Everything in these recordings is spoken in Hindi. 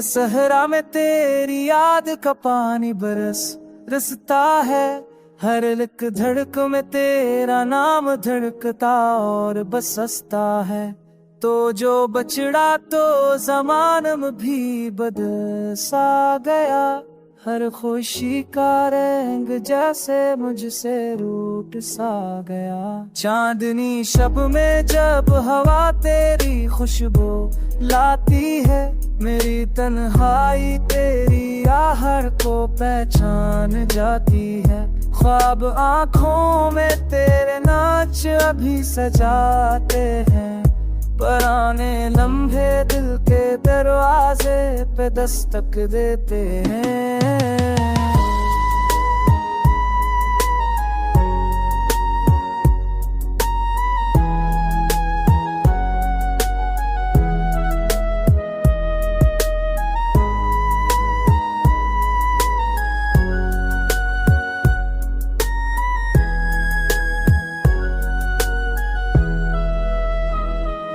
सहरा में तेरी याद का पानी रसता है। हर लिक धड़क में तेरा नाम धड़कता और बसता है। तो जो बछड़ा तो ज़मानम भी बदल सा गया। हर खुशी का रंग जैसे मुझसे रूठ सा गया। चांदनी शब में जब हवा तेरी खुशबू लाती है, मेरी तन्हाई तेरी आहट को पहचान जाती है। ख्वाब आँखों में तेरे नाच अभी सजाते हैं, पुराने लम्हे दिल के दरवाजे पे दस्तक देते हैं।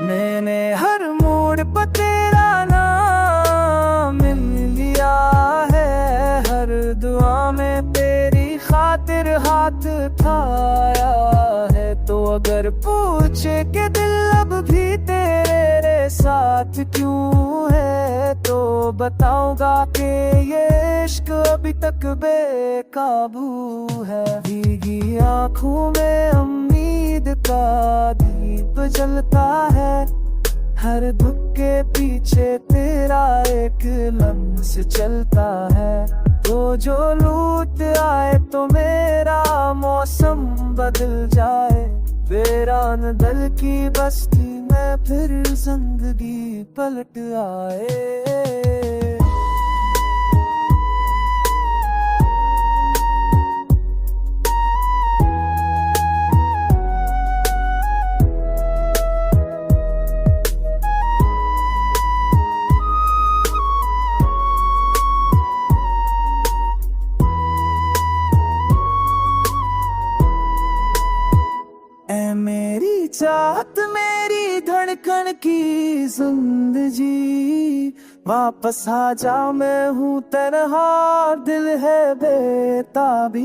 मैंने हर मोड़ पर तेरा नाम मिल लिया है। हर दुआ में तेरी खातिर हाथ उठाया है। तो अगर पूछे कि दिल अब भी तेरे साथ क्यों है, तो बताऊंगा कि ये इश्क अभी तक बेकाबू है। भीगी आँखों में उम्मीद का दीप जलता है। हर दुख के पीछे तेरा एक लम्स चलता है। तो जो लूट आए तो मेरा मौसम बदल जाए। वीरान दल की बस्ती में फिर जिंदगी पलट आए। मेरी चाहत मेरी धड़कन की जिंदगी, वापस आ जा मैं हूँ तन्हा दिल है बेताबी।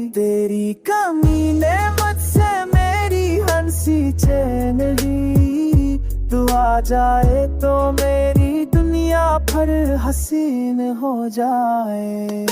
तेरी कमी ने मुझसे मेरी हंसी चैन ली। तू आ जाए तो मेरी दुनिया भर हसीन हो जाए।